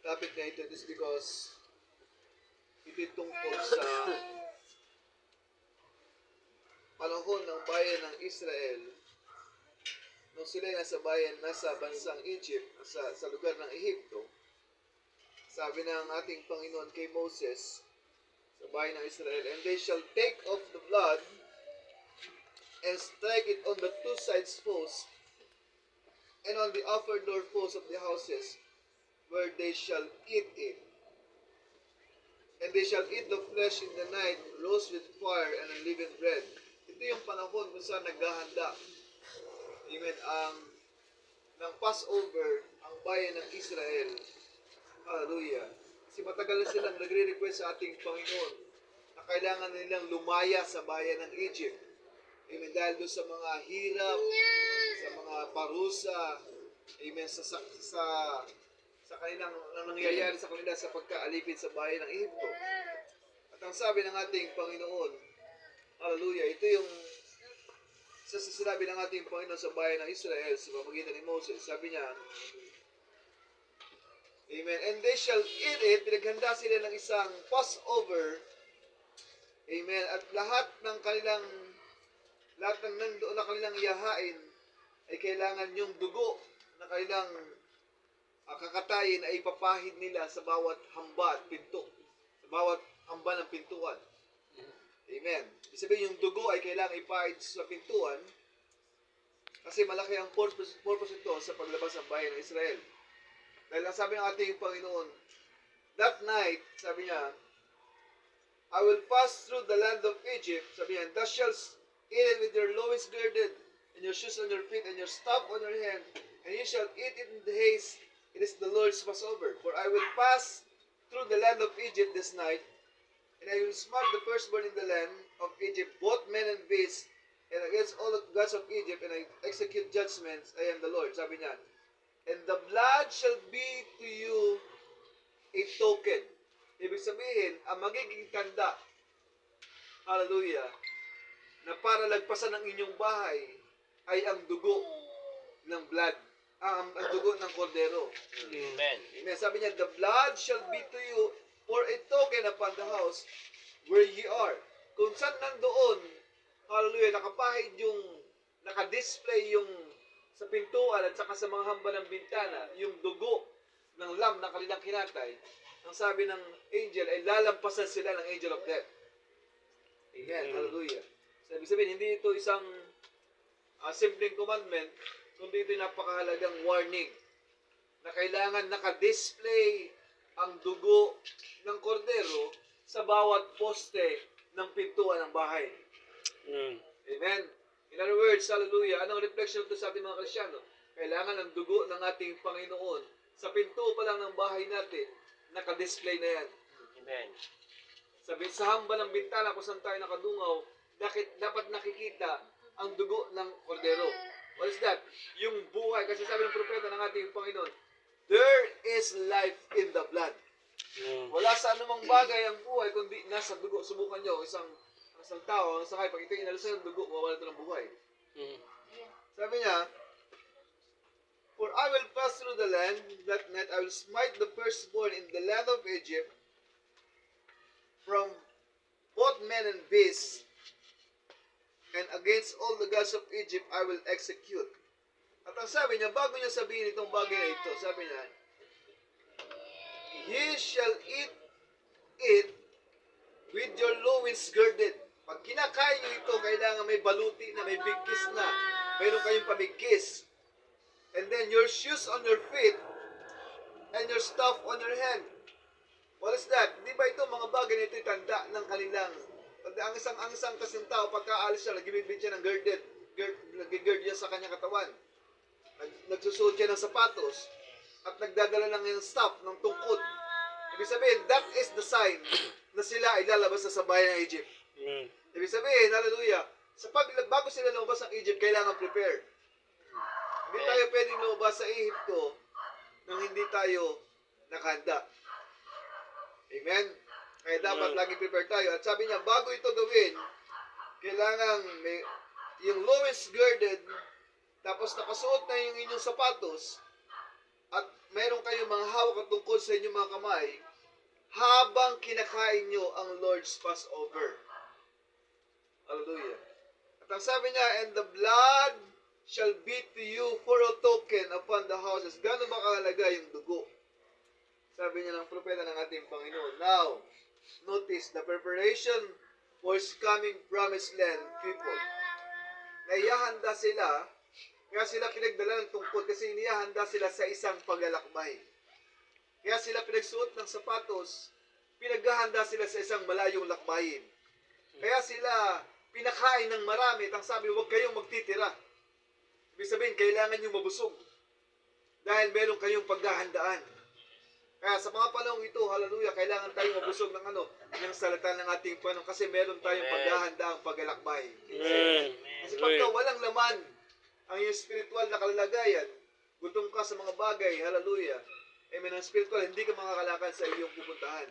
topic na ito is because ito tungkol sa panahon ng bayan ng Israel nung sila nasa bansang Egypt, sa lugar ng Ehipto. Sabi ng ating Panginoon kay Moses sa bayan ng Israel, "And they shall take off the blood and strike it on the two sides posts and on the upper door posts of the houses where they shall eat it. And they shall eat the flesh in the night, roast with fire and unleavened bread." Ito yung panahon kung saan naghahanda. Amen. Ng Passover, ang bayan ng Israel. Hallelujah. Kasi matagal na silang nagre-request sa ating Panginoon na kailangan nilang lumaya sa bayan ng Egypt. Amen. Dahil doon sa mga hirap, sa mga parusa, amen, sa kanilang nangyayari sa kanila sa pagkaalipin sa bayan ng Ehipto. At ang sabi ng ating Panginoon, hallelujah, ito yung sinabi ng ating Panginoon sa bayan ng Israel sa pamamagitan ni Moses. Sabi niya, amen, "And they shall eat it," pinaghanda sila ng isang Passover, amen, at lahat ng nandoon na kanilang ihahain ay kailangan yung dugo na kanilang kakatayin ay ipapahid nila sa bawat hamba at pinto, sa bawat hamba ng pintuan. Amen. Ibig sabihin, yung dugo ay kailangan ipahid sa pintuan kasi malaki ang purpose ito sa paglabas ng bayan ng Israel. Dahil ang sabi ng ating Panginoon, that night, sabi niya, "I will pass through the land of Egypt," sabi niya, "thou shalt eat it with your loins girded, and your shoes on your feet, and your staff on your hand, and you shall eat it in the haste. It is the Lord's Passover. For I will pass through the land of Egypt this night, and I will smite the firstborn in the land of Egypt, both men and beasts, and against all the gods of Egypt, and I execute judgments. I am the Lord." Sabi niya, "And the blood shall be to you a token." Ibig sabihin, ang magiging tanda, hallelujah, na para lagpasan ng inyong bahay ay ang dugo ng blood, ang dugo ng kordero. Amen. Amen. Sabi niya, "The blood shall be to you for a token upon the house where ye are." Kung saan nandoon, hallelujah, nakapahid naka-display yung sa pintuan at saka sa mga hamba ng bintana, yung dugo ng lamb na kanilang kinatay, ang sabi ng angel ay lalampasan sila ng angel of death. Amen. Hallelujah. So, ibig sabihin, hindi ito isang simpleng commandment, kundi ito napakahalagang warning na kailangan naka-display ang dugo ng kordero sa bawat poste ng pintuan ng bahay. Amen. In other words, hallelujah, anong reflection ito sa ating mga Kristyano? Kailangan ang dugo ng ating Panginoon sa pinto pa lang ng bahay natin, naka-display na yan. Amen. Sa hamba ng bintana kung saan tayo nakadungaw, dapat nakikita ang dugo ng kordero. What is that? Yung buhay. Kasi sabi ng propeta ng ating Panginoon, there is life in the blood. Wala sa anumang bagay ang buhay, kundi nasa dugo. Subukan nyo, isang tao, ang sakay, pag ito inalusan ng dugo, mawala ito ng buhay. Sabi niya, "For I will pass through the land that night, I will smite the firstborn in the land of Egypt, from both men and beasts, and against all the gods of Egypt I will execute." At ang sabi niya, bago niya sabihin itong bagay na ito, sabi niya, "Ye shall eat it with your loins girded." Pag kinakain niyo ito, kailangan may baluti na, may bigkis na. Mayroon kayong pabigkis. "And then your shoes on your feet, and your staff on your hand." What is that? Di ba ito, mga bagay na ito'y tanda ng kanilang, ang isang kasing tao, pagkaalis siya, nagibibit siya ng nagigird niya sa kanyang katawan. Nagsusuot siya ng sapatos, at nagdadala lang ng staff, ng tungkod. Ibig sabihin, that is the sign na sila ay lalabas na sa bayan ng Egypt. Ibig sabihin, hallelujah, bago sila lumabas ng Egypt, kailangan prepare. Hindi tayo pwedeng lumabas sa Ehipto nang hindi tayo nakahanda. Amen? Kaya dapat lagi prepare tayo. At sabi niya, bago ito gawin, kailangan may yung loins girded, tapos nakasuot na yung inyong sapatos, at meron kayong mga hawak at tungkol sa inyong mga kamay habang kinakain nyo ang Lord's Passover. Hallelujah. At ang sabi niya, and the blood shall be to you for a token upon the houses. Gano'n ba kahalaga yung dugo? Sabi niya ng propeta ng ating Panginoon. Now, notice the preparation for His coming promised land people. Naiyahanda sila, kaya sila pinagdala ng tungkod kasi iniyahanda sila sa isang paglalakbay. Kaya sila pinagsuot ng sapatos, pinaghahanda sila sa isang malayong lakbayin. Kaya sila pinakain ng marami at ang sabi, huwag kayong magtitira. Ibig sabihin, kailangan nyo mabusog. Dahil meron kayong paghahandaan. Kaya sa mga panahon ito, hallelujah, kailangan tayong mabusog ng ng salita ng ating Panginoon kasi meron tayong paghahandaang paglalakbay. Kasi pagka walang laman ang iyong spiritual na kalagayan, gutom ka sa mga bagay, hallelujah, amen, ang spiritual, hindi ka makakalakad sa iyong pupuntahan.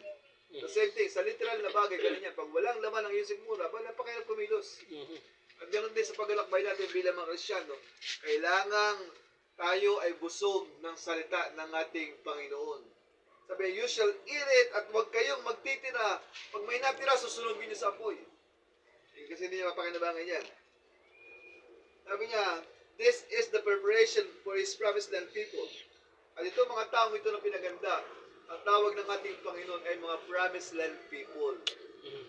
The same thing, sa literal na bagay, ganyan yan. Pag walang laman ang iyong sigmura, napakahirap kumilos. At ganoon din sa paglalakbay natin bilang mga Kristyano, kailangan tayo ay busog ng salita ng ating Panginoon. Sabi, you shall eat it at huwag kayong magtitira. Pag may natira, susunugin niyo sa apoy. Kasi hindi niya mapakinabangan yan. Sabi niya, this is the preparation for His promised land people. At ito mga taong ito na pinaganda, ang tawag ng ating Panginoon ay mga promised land people.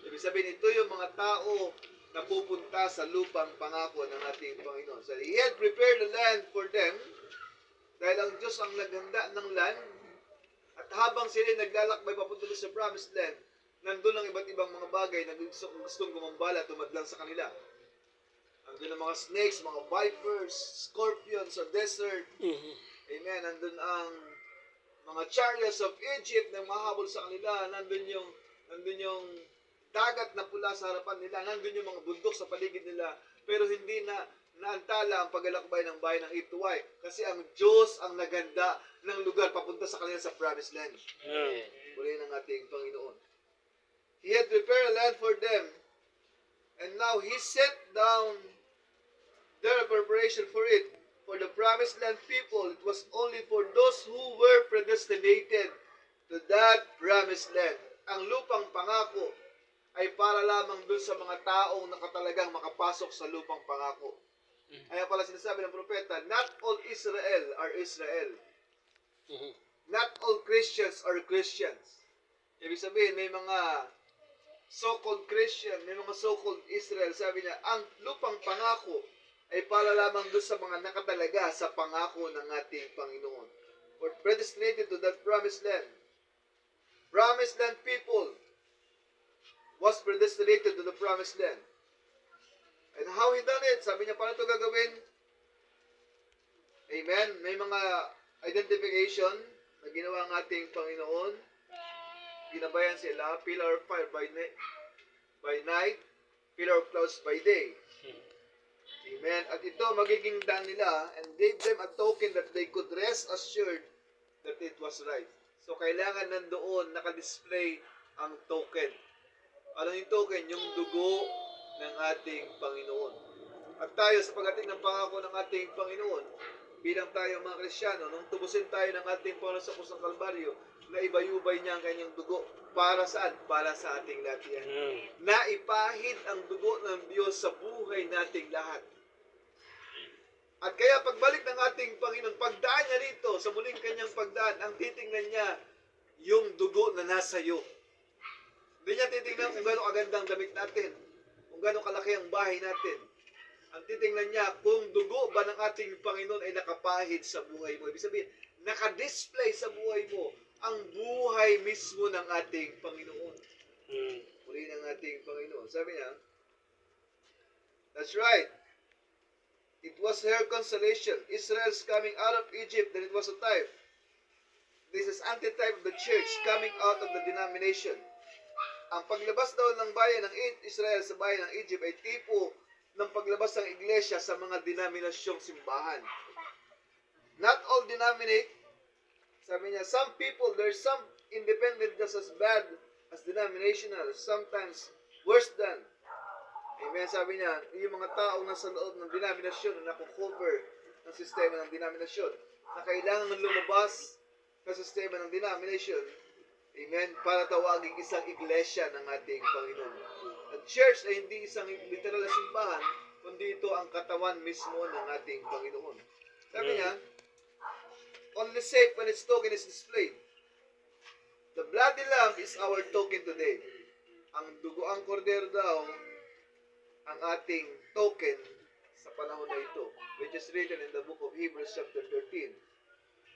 Ibig sabihin, ito yung mga tao na pupunta sa lupang pangako ng ating Panginoon. So, He had prepared the land for them dahil ang Diyos ang naghanda ng land. At habang sila naglalakbay papunta sa promised land, nandun ang iba't ibang mga bagay na gustong gumambala, tumadlang sa kanila. Nandun ang mga snakes, mga vipers, scorpions sa desert. Amen. Nandun ang mga chariots of Egypt na mahabol sa kanila. Nandun yung dagat na pula sa harapan nila. Nandun yung mga bundok sa paligid nila. Pero hindi na naantala ang paglalakbay ng bayan ng Egypt. Why? Kasi ang Diyos ang naganda ng lugar papunta sa kanila sa promised land. Muli ng ating Panginoon. He had prepared a land for them, and now He set down their preparation for it. For the promised land people, it was only for those who were predestinated to that promised land. Ang lupang pangako ay para lamang dun sa mga taong nakatalagang makapasok sa lupang pangako. Kaya pala sinasabi ng propeta, not all Israel are Israel. Not all Christians are Christians. Ibig sabihin, may mga so-called Christian, may mga so-called Israel. Sabi niya, ang lupang pangako ay para lamang doon sa mga nakatalaga sa pangako ng ating Panginoon. For predestinated to that promised land. Promised land people was predestinated to the promised land. And how He done it? Sabi niya, paano ito gagawin? Amen. May mga identification na ginawa ng ating Panginoon. Ginabayan sila, pillar of fire by night, pillar of clouds by day. Amen. At ito magiging daan nila and gave them a token that they could rest assured that it was right. So kailangan nandoon nakadisplay ang token. Ano yung token? Yung dugo ng ating Panginoon. At tayo sa pagdating ng pangako ng ating Panginoon, bilang tayo mga Kristyano, nung tubusin tayo ng ating Panginoon sa krus ng Kalbaryo, na ibayubay niya ang kanyang dugo. Para saan? Para sa ating lahat yan. Naipahid ang dugo ng Diyos sa buhay nating lahat. At kaya pagbalik ng ating Panginoon, pagdaan niya rito, sa muling kanyang pagdaan, ang titingnan niya, yung dugo na nasa iyo. Hindi niya titingnan kung gano'ng agandang damit natin, kung gano'ng kalaki ang bahay natin. Ang titingnan niya, kung dugo ba ng ating Panginoon ay nakapahid sa buhay mo. Ibig sabihin, nakadisplay sa buhay mo ang buhay mismo ng ating Panginoon. Muli ng ating Panginoon. Sabi niya, that's right. It was her consolation. Israel's coming out of Egypt, that it was a type. This is antitype of the church coming out of the denomination. Ang paglabas daw ng bayan ng Israel sa bayan ng Egypt ay tipo ng paglabas ng iglesia sa mga denominasyong simbahan. Not all denominate. Sabi niya, some people, there's some independent just as bad as denominational, sometimes worse than. Amen, sabi niya, yung mga taong nasa loob ng denominasyon na nakukover ng sistema ng denominasyon, na kailangan lumabas sa sistema ng denomination, amen, para tawaging isang iglesia ng ating Panginoon. Ang church ay hindi isang literal na simbahan, kundi ito ang katawan mismo ng ating Panginoon. Sabi niya, only safe when its token is displayed. The bloody lamb is our token today. Ang dugoang kordero daw, ang ating token sa panahon na ito, which is written in the book of Hebrews chapter 13.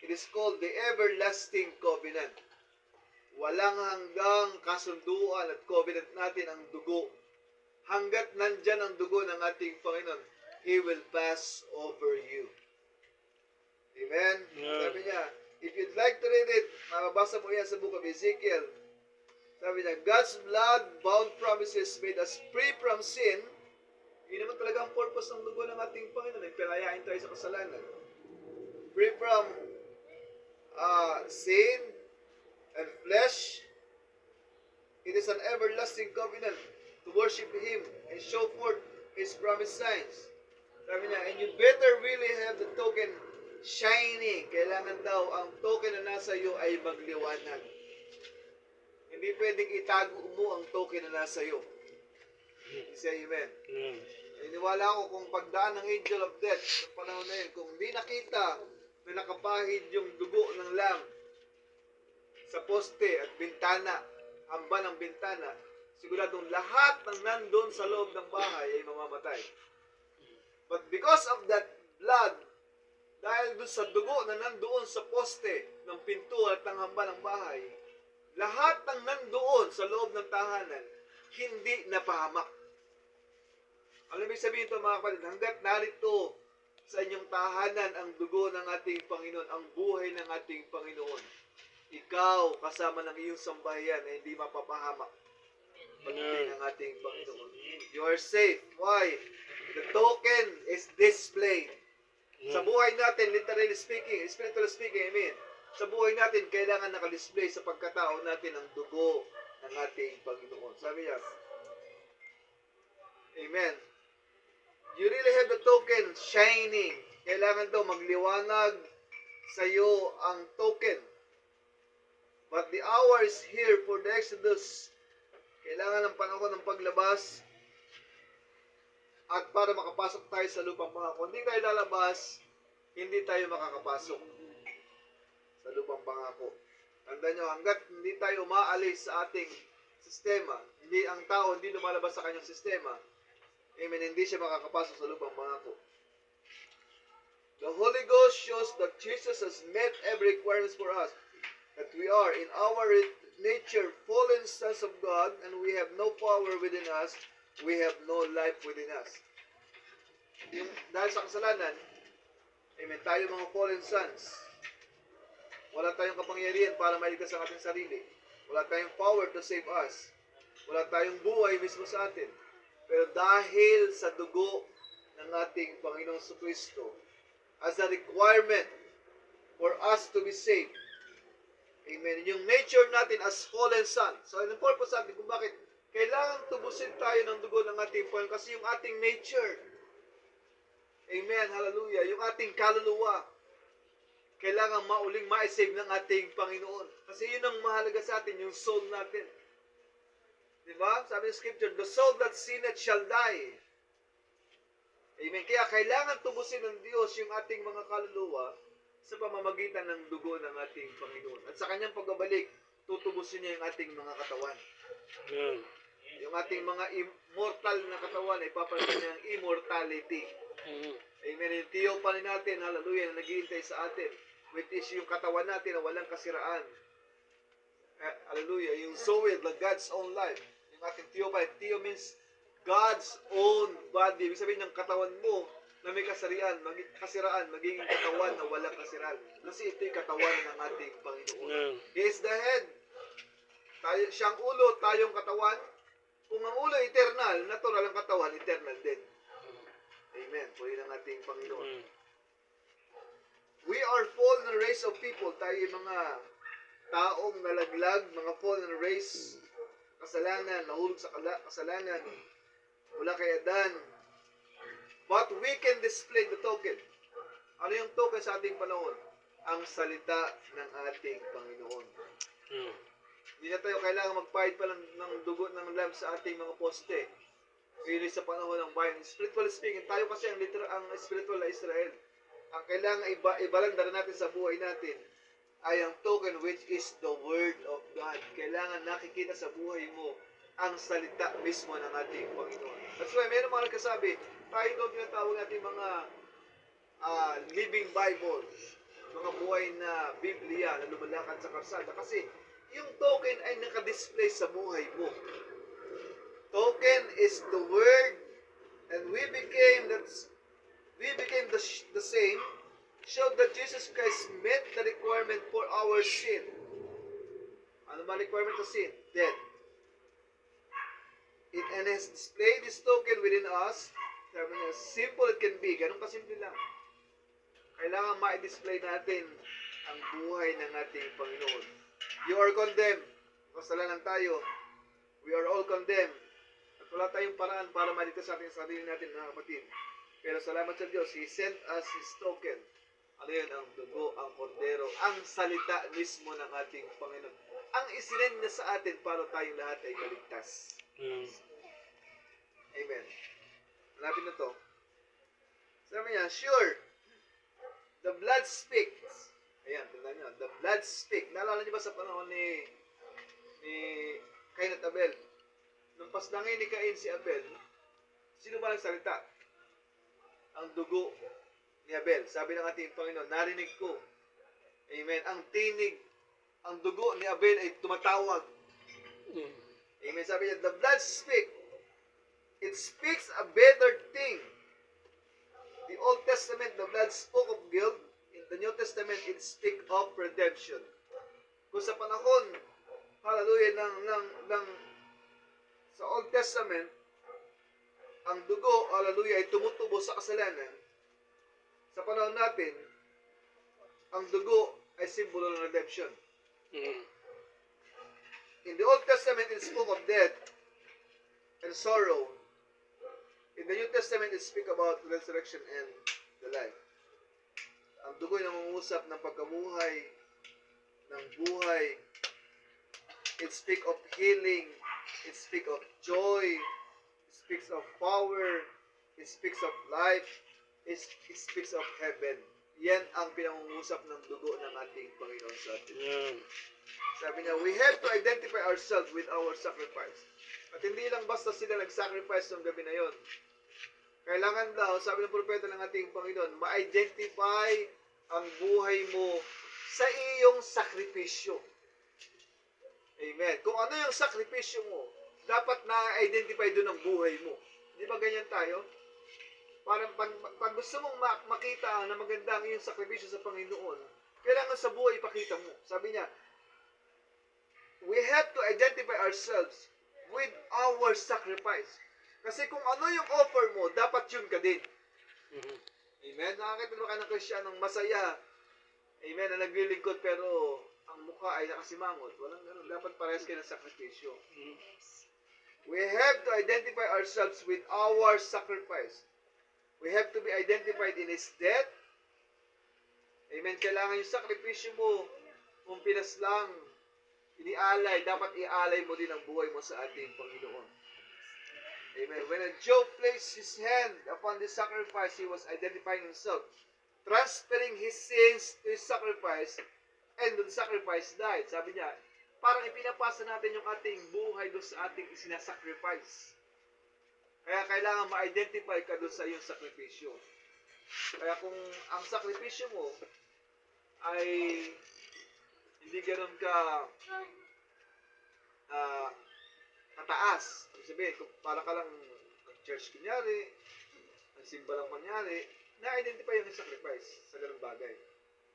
It is called the everlasting covenant. Walang hanggang kasunduan at covenant natin ang dugo. Hanggat nandyan ang dugo ng ating Panginoon, He will pass over you. Amen? Yeah. Sabi niya, if you'd like to read it, mababasa mo yan sa book of Ezekiel. Sabi niya, God's blood-bound promises made us free from sin. Yun naman talaga ang purpose ng dugo ng ating Panginoon. Nagpalayain tayo sa kasalanan. Free from sin and flesh. It is an everlasting covenant to worship Him and show forth His promised signs. Sabi niya, and you better really have the token shining. Kailangan daw ang token na nasa iyo ay magliwanag. Hindi pwedeng itago mo ang token na nasa iyo. Say amen. Iniwala ko kung pagdaan ng angel of death sa panahon na yun, kung di nakita na nakapahid yung dugo ng lamb sa poste at bintana, hamba ng bintana, siguradong lahat ng nandun sa loob ng bahay ay mamamatay. But because of that blood, dahil dun sa dugo na nandoon sa poste ng pinto at ng hamba ng bahay, lahat ng nandoon sa loob ng tahanan, hindi napahamak. Ano ibig sabihin ito mga kapatid? Hanggat narito sa inyong tahanan ang dugo ng ating Panginoon, ang buhay ng ating Panginoon, ikaw kasama ng iyong sambahayan ay hindi mapapahamak pagdating ng ating Panginoon. You are safe. Why? The token is displayed. Sa buhay natin, literally speaking, spiritually speaking, amen. Sa buhay natin, kailangan nakadisplay sa pagkatao natin ang dugo ng ating Panginoon. Sabi niya, amen. You really have the token shining. Kailangan daw magliwanag sa iyo ang token. But the hour is here for the Exodus. Kailangan ng panahon ng paglabas at para makapasok tayo sa lupang pangako. Hindi tayo lalabas, hindi tayo makakapasok sa lupang pangako. Tandaan nyo, hanggat hindi tayo umaalis sa ating sistema, hindi ang tao hindi lumalabas sa kanyang sistema, amen, hindi siya makakapasok sa lupang pangako. The Holy Ghost shows that Jesus has met every requirement for us. That we are in our nature fallen sons of God and we have no power within us, we have no life within us. Dahil sa kasalanan, amen, tayo mga fallen sons. Wala tayong kapangyarihan para mailigtas ang ating sarili. Wala tayong power to save us. Wala tayong buhay mismo sa atin. Pero dahil sa dugo ng ating Panginoong Kristo, as a requirement for us to be saved, amen, yung nature natin as fallen son. So, yung purpose natin kung bakit kailangan tubusin tayo ng dugo ng ating Panginoon kasi yung ating nature, amen, hallelujah, yung ating kaluluwa, kailangan mauling ma-save ng ating Panginoon. Kasi yun ang mahalaga sa atin, yung soul natin. Diba? Sabi ng Scripture, the soul that sinneth shall die. Amen. Kaya kailangan tubusin ng Diyos yung ating mga kaluluwa sa pamamagitan ng dugo ng ating Panginoon. At sa kanyang pagbabalik, tutubusin niya yung ating mga katawan. Amen. Yung ating mga immortal na katawan ay papalitan niya ang immortality. Amen. Yung theophany natin, hallelujah, na naghihintay sa atin, which is yung katawan natin na walang kasiraan. Hallelujah. Yung Zoe, the God's own life. Yung ating theophany. Theo means God's own body. Ibig sabihin ng katawan mo na may kasiraan, magiging katawan na walang kasiraan. Kasi ito yung katawan ng ating Panginoon. He is the head. Siyang ulo, tayong katawan. Kung ang ulo eternal, natural ang katawan, eternal din. Amen. Puri ng ating Panginoon. We are fallen race of people. Tayo mga taong nalaglag, mga fallen race, kasalanan, nahulog sa kasalanan, mula kay Adan. But we can display the token. Ano yung token sa ating panahon? ang salita ng ating Panginoon. Mm. Hindi na tayo kailangan magpahid pa ng dugo ng lamb sa ating mga poste. Ngayon sa panahon ng bayan. Spiritual speaking, tayo kasi ang spiritual na Israel. Ang kailangan ibalandar natin sa buhay natin ay ang token which is the Word of God. Kailangan nakikita sa buhay mo ang salita mismo ng ating Panginoon. That's why mayroon mga nagkasabi, tayo doon tinatawag natin mga living Bible, mga buhay na Biblia na lumalakad sa karsada. Kasi yung token ay nakadisplay sa buhay mo. Token is the Word, and we became the same, showed that Jesus Christ met the requirement for our sin. Ano ba requirement of sin? Death. And has displayed this token within us. Sabi niya, simple it can be. Ganun kasimple lang. Kailangan ma-display natin ang buhay ng ating Panginoon. You are condemned. Kasalanan tayo. We are all condemned. At wala tayong paraan para maligtas sa ating sarili natin, mga kapatid. Pero salamat sa Diyos, He sent us His token. Ano yun? Ang dugo, ang kordero, ang salita mismo ng ating Panginoon. Ang isinend niya sa atin para tayong lahat ay maligtas. Amen. Hanapin na to. Sabi niya, sure, the blood speaks. Ayan, tanda niyo, the blood speaks. Naalala niyo ba sa panahon ni Cain at Abel? Nung pasdangin ni Cain si Abel, sino ba nagsalita? Ang dugo ni Abel. Sabi ng ating Panginoon, narinig ko. Amen. Ang tinig, ang dugo ni Abel ay tumatawag. Amen. Sabi niya, the blood speaks. It speaks a better thing. The Old Testament, the blood spoke of guilt. In the New Testament, it speaks of redemption. Kung sa panahon, hallelujah, sa Old Testament, ang dugo, hallelujah, ay tumutubo sa kasalanan. Sa panahon natin, ang dugo ay simbolo ng redemption. In the Old Testament, it spoke of death and sorrow. In the New Testament, it speaks about resurrection and the life. Ang dugo ay nangungusap ng pagkabuhay, ng buhay. It speaks of healing. It speaks of joy. It speaks of power. It speaks of life. It speaks of heaven. Yan ang pinangungusap ng dugo ng ating Panginoon sa atin. Sabi niya, we have to identify ourselves with our sacrifice. At hindi lang basta sila nag-sacrifice ng gabi na yon. Kailangan daw, sabi ng propeta ng ating Panginoon, ma-identify ang buhay mo sa iyong sakripisyo. Amen. Kung ano yung sakripisyo mo, dapat na-identify doon ang buhay mo. Di ba ganyan tayo? Parang pag gusto mong makita na maganda ang iyong sakripisyo sa Panginoon, kailangan sa buhay ipakita mo. Sabi niya, we have to identify ourselves with our sacrifice. Kasi kung ano yung offer mo, dapat yun ka din. Amen? Nakakita mo ka ng Kristiyanong masaya. Amen? Na naglilingkod pero ang mukha ay nakasimangot. Walang ganun. Dapat parehas kayo ng sakripisyo. We have to identify ourselves with our sacrifice. We have to be identified in His death. Amen? Kailangan yung sakripisyo mo, kung pinas lang, inialay, dapat ialay mo din ang buhay mo sa ating Panginoon. Amen. When Job placed his hand upon the sacrifice, he was identifying himself, transferring his sins to his sacrifice, and the sacrifice died. Sabi niya, parang ipinapasa natin yung ating buhay doon sa ating isinasacrifice. Kaya kailangan ma-identify ka doon sa iyong sakripisyo. Kaya kung ang sakripisyo mo ay hindi ganoon ka mataas. Ibig sabihin, kung para ka lang nag-church kunyari, nagsimba lang kunyari, na-identify yung sacrifice sa ganung bagay.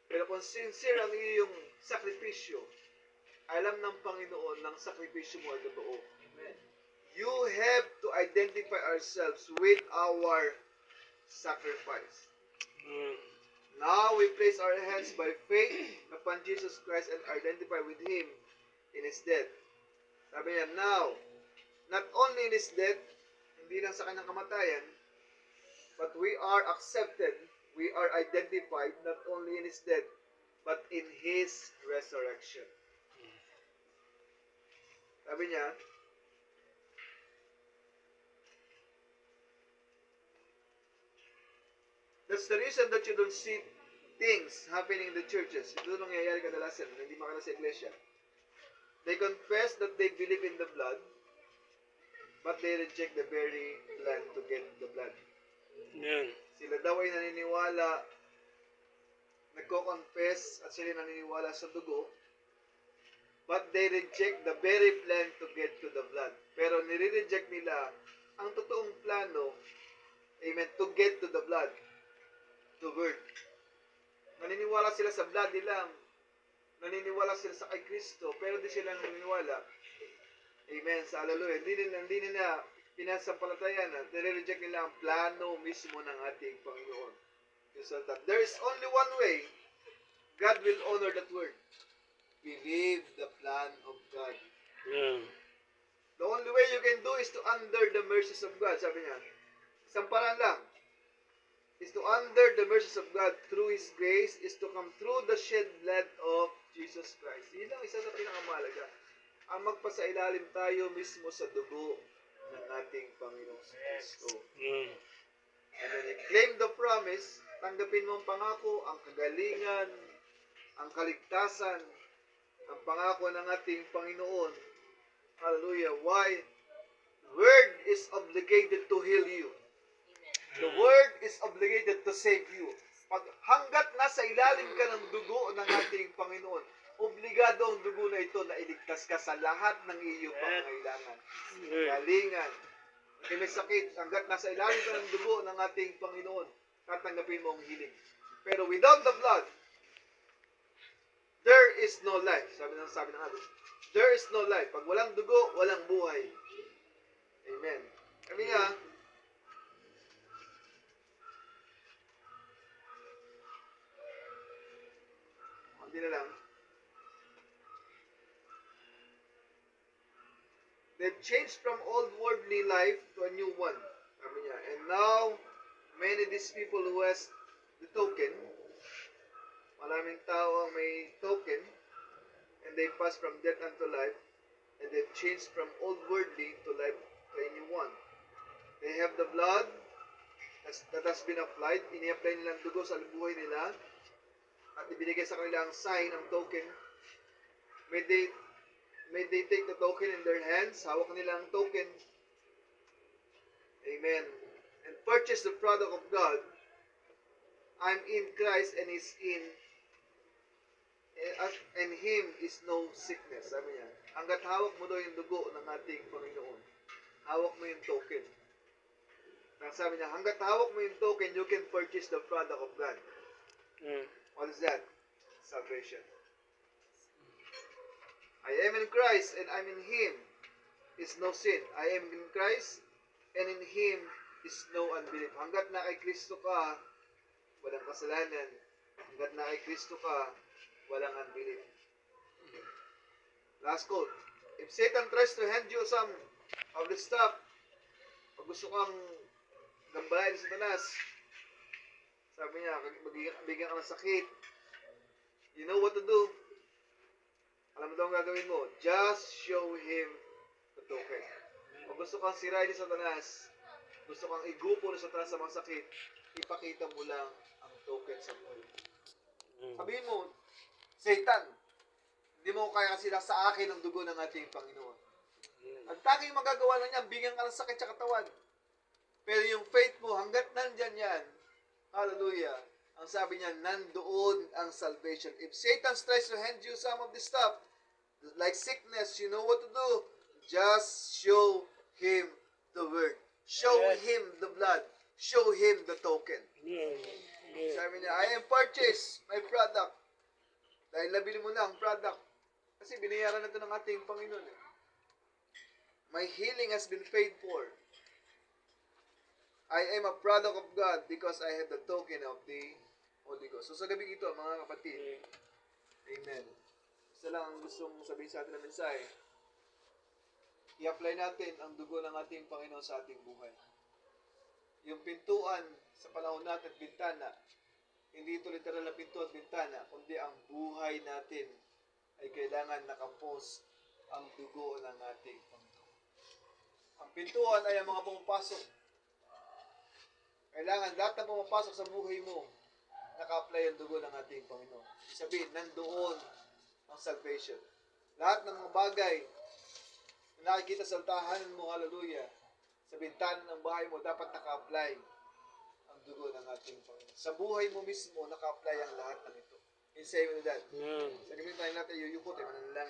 Pero kung sincere ang iyong sakripisyo, alam ng Panginoon ng sakripisyo mo ay totoo. Amen. You have to identify ourselves with our sacrifice. Now we place our hands by faith upon Jesus Christ and identify with Him in His death. Sabi niya, now, not only in His death, hindi lang sa kanyang kamatayan, but we are accepted, we are identified not only in His death, but in His resurrection. Sabi niya, that's the reason that you don't see things happening in the churches. Ito nangyayari kadalasan, hindi makita sa iglesia. They confess that they believe in the blood, but they reject the very plan to get the blood. Amen. Sila daw ay naniniwala, nagko-confess at sila naniniwala sa dugo, but they reject the very plan to get to the blood. Pero nire-reject nila ang totoong plano, amen, to get to the blood, the word. Naniniwala sila sa blood nila, naniniwala sila sa kay Kristo, pero di sila naniniwala, amen, sa hallelujah. Hindi nila pinasampalatayan na nire-reject nila ang plano mismo ng ating Panginoon. So that there is only one way God will honor that word. Believe the plan of God. Amen. The only way you can do is to under the mercies of God. Sabi niya, isang paraan lang is to under the mercies of God through His grace is to come through the shed blood of Jesus Christ. Yun ang isa sa pinakamahalaga. Ang magpasailalim tayo mismo sa dugo ng ating Panginoong Kristo. Amen. And then you claim the promise, tanggapin mo ang pangako, ang kagalingan, ang kaligtasan, ang pangako ng ating Panginoon. Hallelujah. Why? Word is obligated to heal you. The Word is obligated to save you. Hanggat nasa ilalim ka ng dugo ng ating Panginoon, obligado ang dugo na ito na iligtas ka sa lahat ng iyong pangangailangan. Galingan. Kung may sakit, hanggat nasa ilalim ka ng dugo ng ating Panginoon, tatanggapin mo ang healing. Pero without the blood, there is no life. Sabi ng atin. There is no life. Pag walang dugo, walang buhay. Amen. Kami nga, hindi na lang. They've changed from old worldly life to a new one. Sabi niya. And now, many these people who has the token, maraming tao ang may token, and they pass from death unto life, and they've changed from old worldly to life to a new one. They have the blood that has been applied. Ini-apply nilang dugo sa buhay nila, at ibinigay sa kanila ang sign, ang token. May they take the token in their hands, hawak nila ang token. Amen. And purchase the product of God. I'm in Christ and is in and Him is no sickness. Sabi niya, hanggat hawak mo daw yung dugo ng ating Panginoon, hawak mo yung token. Sabi niya, hanggat hawak mo yung token, you can purchase the product of God. What is that? Salvation. I am in Christ and I'm in Him is no sin. I am in Christ and in Him is no unbelief. Hanggat na kay Kristo ka, walang kasalanan. Hanggat na kay Kristo ka, walang unbelief. Last quote. If Satan tries to hand you some of the stuff, pag gusto kang gambalain sa Satanas, sabi niya, bigyan ka ng sakit, you know what to do? Alam mo daw ang gagawin mo? Just show him the token. Kung gusto kang sirain ni Satanas, gusto kang igupo ni Satanas sa mga sakit, ipakita mo lang ang token sa buhay. Sabihin mo, Satan, hindi mo kaya sila sa akin ang dugo ng ating Panginoon. Ang tanging magagawa lang niya, bigyan ka ng sakit sa katawan. Pero yung faith mo, hanggat nandyan yan, hallelujah, ang sabi niya, nandoon ang salvation. If Satan tries to hand you some of this stuff, like sickness, you know what to do. Just show him the word. Show him the blood. Show him the token. Sabi niya, I am purchased my product. Dahil nabili mo na ang product. Kasi binayaran na ito ng ating Panginoon. My healing has been paid for. I am a product of God because I have the token of the Holy Ghost. So sa gabi ito, mga kapatid, amen. Isa lang ang gustong sabihin sa atin ng mensahe. I-apply natin ang dugo ng ating Panginoon sa ating buhay. Yung pintuan sa panahon natin, bintana, Hindi ito literal na pinto at bintana, kundi ang buhay natin ay kailangan nakapos ang dugo ng ating Panginoon. Ang pintuan ay ang mga pumapasok. Kailangan lahat na pumapasok sa buhay mo, naka-apply ang dugo ng ating Panginoon. Sabihin, nandoon ang salvation. Lahat ng mga bagay na nakikita sa tahanan mo, hallelujah, sa bintana ng bahay mo, dapat naka-apply ang dugo ng ating Panginoon. Sa buhay mo mismo, naka-apply ang lahat ng ito. In sa that. Amen. Sa gamin tayo natin, yuyukot, mananalangin.